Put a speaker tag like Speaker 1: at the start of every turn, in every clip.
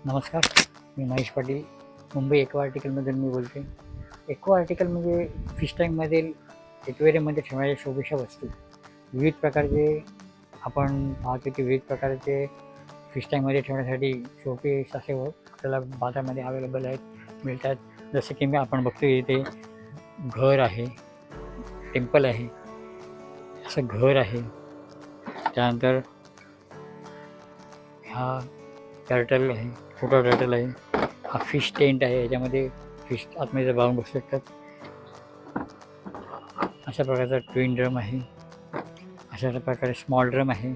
Speaker 1: नमस्कार, मी महेश पाटील, मुंबई एक्वा आर्टिकलमधून मी बोलते. Aqua article म्हणजे फिश टँकमधील एक्वेरियममध्ये ठेवणाऱ्या शोभेच्या वस्तू. विविध प्रकारचे आपण पाहतो की विविध प्रकारचे फिश टँकमध्ये ठेवण्यासाठी शोपीस असे आपल्याला बाजारामध्ये अवेलेबल मिळतात. जसे की आपण बघतो इथे घर आहे, टेम्पल आहे, असं घर आहे. त्यानंतर हा टर्टल आहे, छोटा टर्टल आहे. हा फिश टेंट आहे, याच्यामध्ये फिश आतमध्ये बाळून बसू शकतात. अशा प्रकारचा ट्विन ड्रम आहे, अशा प्रकारे स्मॉल ड्रम आहे,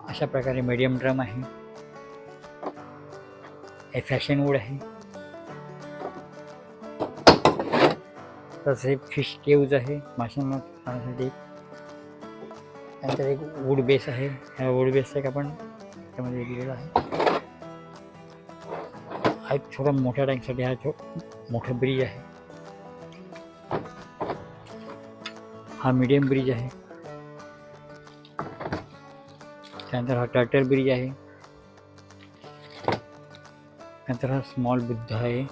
Speaker 1: अशा प्रकारे मीडियम ड्रम आहे, हे फॅशन वूड आहे. तसे फिश केव्ज आहे माशांना खाण्यासाठी. त्यानंतर एक वूड बेस आहे, ह्या वूड बेसचा एक आपण त्यामध्ये दिलेला आहे. हा एक छोटा मोठ्या टँकसाठी हा मोठा ब्रिज आहे. हा मीडियम ब्रिज आहे. त्यानंतर हा टर्टल ब्रिज आहे. त्यानंतर हा स्मॉल बुद्ध आहे.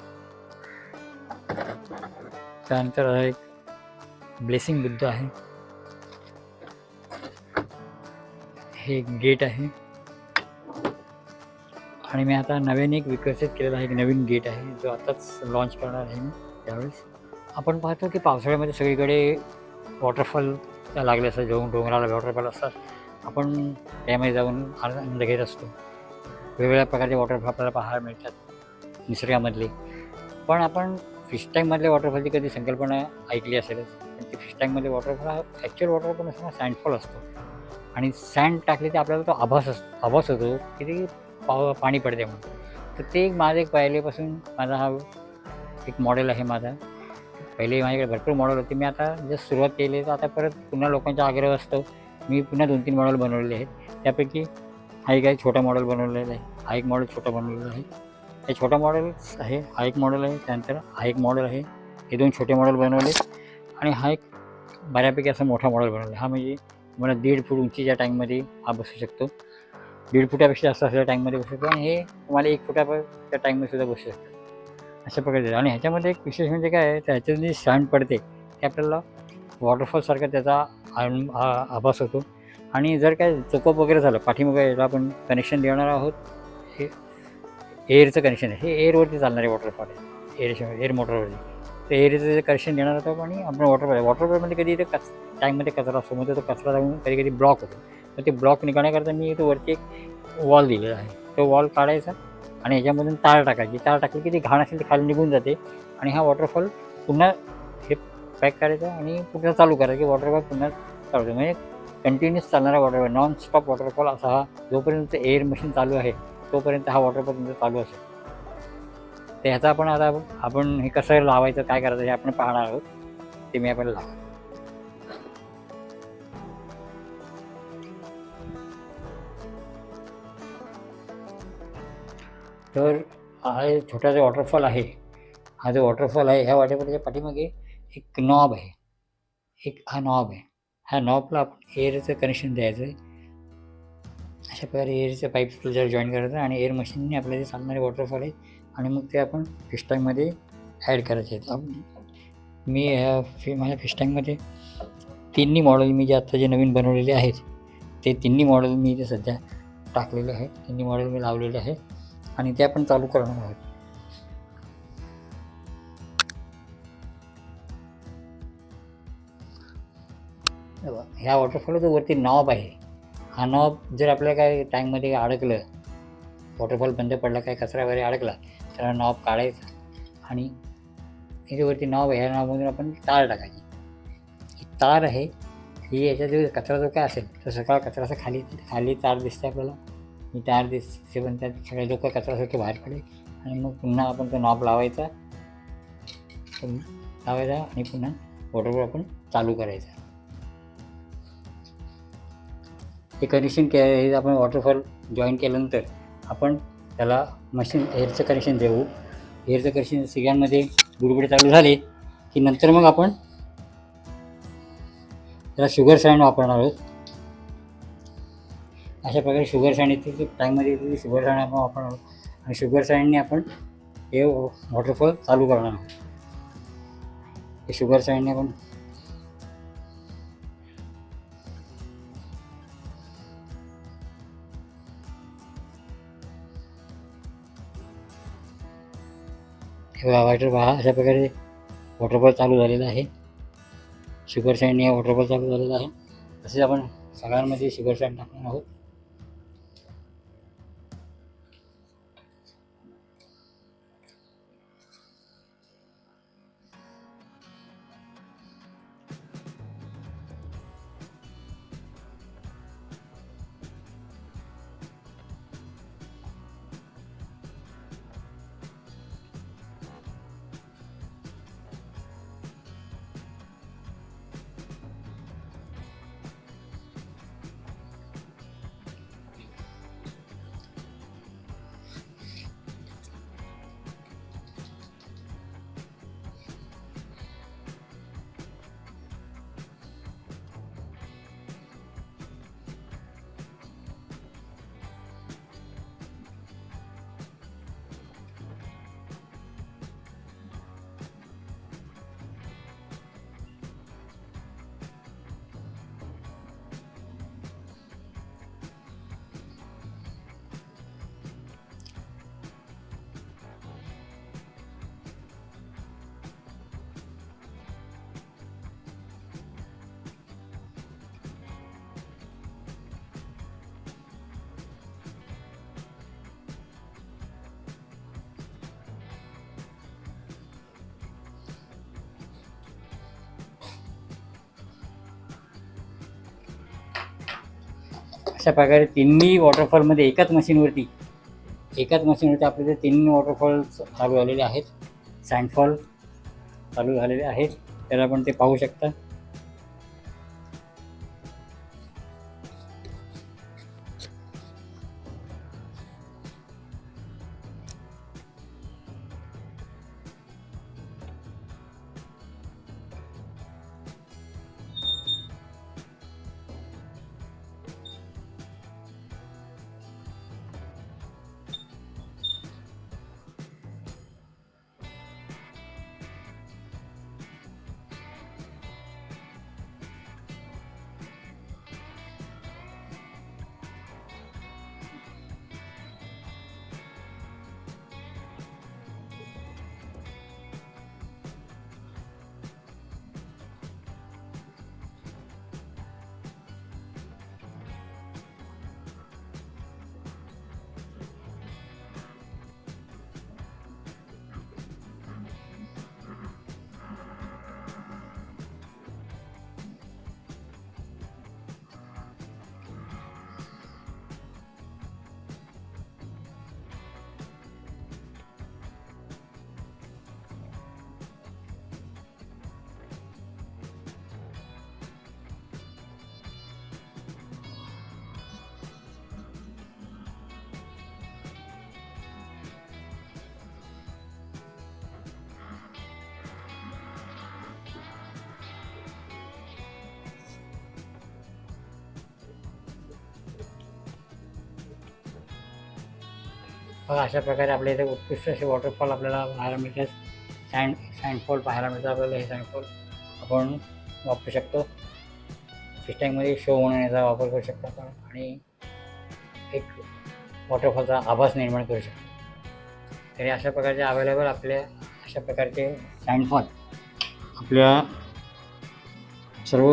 Speaker 1: त्यानंतर हा एक ब्लेसिंग बुद्ध आहे. हे गेट आहे. आणि मी आता नव्याने एक विकसित केलेला आहे, एक नवीन गेट आहे जो आताच लॉन्च करणार आहे मी. त्यावेळेस आपण पाहतो की पावसाळ्यामध्ये सगळीकडे वॉटरफॉल लागले असतात, डोंगराला वॉटरफॉल असतात. आपण त्यामध्ये जाऊन आनंद घेत असतो. वेगवेगळ्या प्रकारचे वॉटरफॉल आपल्याला पाहायला मिळतात निसर्गामधले. पण आपण फिश टँकमधल्या वॉटरफॉलची कधी संकल्पना ऐकली असेलच. पण ते फिश टँकमधले वॉटरफॉल हा ॲक्च्युअल वॉटरफॉल नसताना सँडफॉल असतो. आणि सँड टाकले ते आपल्याला तो आभास होतो की ते पाणी पडते म्हणून. तर ते माझं एक पहिलेपासून माझा हा एक मॉडेल आहे माझा. पहिले माझ्याकडे भरपूर मॉडेल होते. मी आता जस्ट सुरुवात केली तर आता परत पुन्हा लोकांचा आग्रह असतो. मी पुन्हा 2-3 मॉडेल बनवलेले आहेत. त्यापैकी हा एक आहे छोटा मॉडेल बनवलेला आहे, हा एक मॉडेल छोटा बनवलेला आहे. हे छोटा मॉडेल्स आहे, हा एक मॉडेल आहे. त्यानंतर हा एक मॉडेल आहे. हे 2 छोटे मॉडेल बनवले आणि हा एक बऱ्यापैकी असा मोठा मॉडेल बनवला. हा म्हणजे मला 1.5 फूट उंचीच्या टँकमध्ये हा बसू शकतो. 1.5 फुटापेक्षा जास्त असलेल्या टँकमध्ये बसू शकतो. आणि हे तुम्हाला 1 फुटाच्या टँकमध्ये सुद्धा बसू शकतं. अशा प्रकारे. आणि ह्याच्यामध्ये एक विशेष म्हणजे काय आहे, त्याच्यात जी सँड पडते ते आपल्याला वॉटरफॉलसारखा त्याचा आभास होतो. आणि जर काय चोकअप वगैरे झालं, पाठीमागे याला आपण कनेक्शन देणार आहोत. हे एअरचं कनेक्शन आहे. हे एअरवरती चालणारे वॉटरफॉल आहे, एअर मोटरवरती. तर एअरचं जे कनेक्शन देणार होतं आणि आपण वॉटरफॉलमध्ये कधी इथे टँकमध्ये कचरा असतो, मग तो कचरा जाऊन कधी कधी ब्लॉक होतो. तर ते ब्लॉक निघण्याकरता मी इथं वरती एक वॉल दिलेला आहे. तो वॉल काढायचा आणि ह्याच्यामधून तार टाकायची. तार टाकली की ती घाण असेल ती खाली निघून जाते. आणि हा वॉटरफॉल पुन्हा हे पॅक करायचा आणि पुन्हा चालू करायचं की वॉटरफॉल पुन्हा चालू होतं. म्हणजे कंटिन्युअस चालणारा वॉटरफॉल, नॉन स्टॉप वॉटरफॉल असा हा. जोपर्यंत एअर मशीन चालू आहे तोपर्यंत हा वॉटरफॉल तुमचा चालू असेल. तर ह्याचा आपण हे कसं लावायचं, काय करायचं हे आपण पाहणार आहोत. ते मी आपल्याला लावा. तर हा छोटा जो वॉटरफॉल आहे, हा जो वॉटरफॉल आहे, ह्या वॉटरफॉलच्या पाठीमागे एक नॉब आहे. हा नॉब आहे. ह्या नॉबला आपण एअरचं कनेक्शन द्यायचं आहे. अशा प्रकारे एअरचं पाईप जर जॉईन करायचं आणि एअर मशीनने आपल्याला जे चालणारे वॉटरफॉल आहे आणि मग ते आपण फिश टँकमध्ये ॲड करायचे आहेत. मी माझ्या फिश टँकमध्ये 3 मॉडेल मी जे आत्ता जे नवीन बनवलेले आहेत ते 3 मॉडेल मी इथे सध्या टाकलेले आहेत. 3 मॉडेल मी लावलेले आहे आणि ते आपण चालू करणार आहोत. ह्या वॉटरफॉलचं वरती नॉब आहे. हा नॉब जर आपल्याला काय टँकमध्ये अडकलं, वॉटरफॉल बंद पडला, काय कचरा वगैरे अडकला तर हा नॉब काढायचा आणि याच्यावरती नॉब आहे. ह्या नॉबमधून आपण तार टाकायची. ही तार आहे ही, याच्यात जो कचरा जो काय असेल तर सगळा कचरा असा खाली तार दिसते आपल्याला. ही तार दिसते पण त्यात सगळा जो काय कचरा असेल तो बाहेर पडेल. आणि मग पुन्हा आपण तो नॉब लावायचा आणि पुन्हा वॉटरफॉल आपण चालू करायचा. हे कनेक्शन हे आपण वॉटरफॉल जॉईन केल्यानंतर आपण त्याला मशीन एअरचं कनेक्शन देऊ. एअरचं कनेक्शन सगळ्यांमध्ये बुडबुडे चालू झाले की नंतर मग आपण त्याला शुगर सँड वापरणार आहोत. अशा प्रकारे शुगर सँड येते टँकमध्ये येते शुगर सँड आपण वापरणार आहोत आणि शुगर सँडने आपण हे वॉटरफॉल चालू करणार आहोत. हे शुगर सँडने आपण पहा अशा प्रकारे वॉटरफॉल चालू झालेला आहे. शुगर सँडने वॉटरफॉल चालू झालेला आहे. तसेच आपण सगळ्यांमध्ये शुगर सँड टाकणार आहोत. अशा प्रकारे तिन्ही वॉटरफॉलमध्ये एकाच मशीनवरती आपले ते तिन्ही वॉटरफॉल चालू झालेले आहेत. सँडफॉल चालू झालेले आहेत, तर आपण ते पाहू शकता. बघा अशा प्रकारे आपल्या इथे उत्कृष्ट असे वॉटरफॉल आपल्याला पाहायला मिळतात. सँडफॉल पाहायला मिळतात आपल्याला. हे सँडफॉल आपण वापरू शकतो. फिश टँकमध्ये शो म्हणून याचा वापर करू शकतो आपण आणि एक वॉटरफॉलचा आभास निर्माण करू शकतो. तरी अशा प्रकारचे अवेलेबल आपल्या अशा प्रकारचे सँडफॉल आपल्या सर्व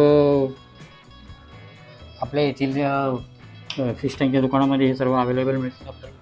Speaker 1: आपल्या येथील फिश टँकच्या दुकानामध्ये हे सर्व अवेलेबल मिळतात आपल्याला.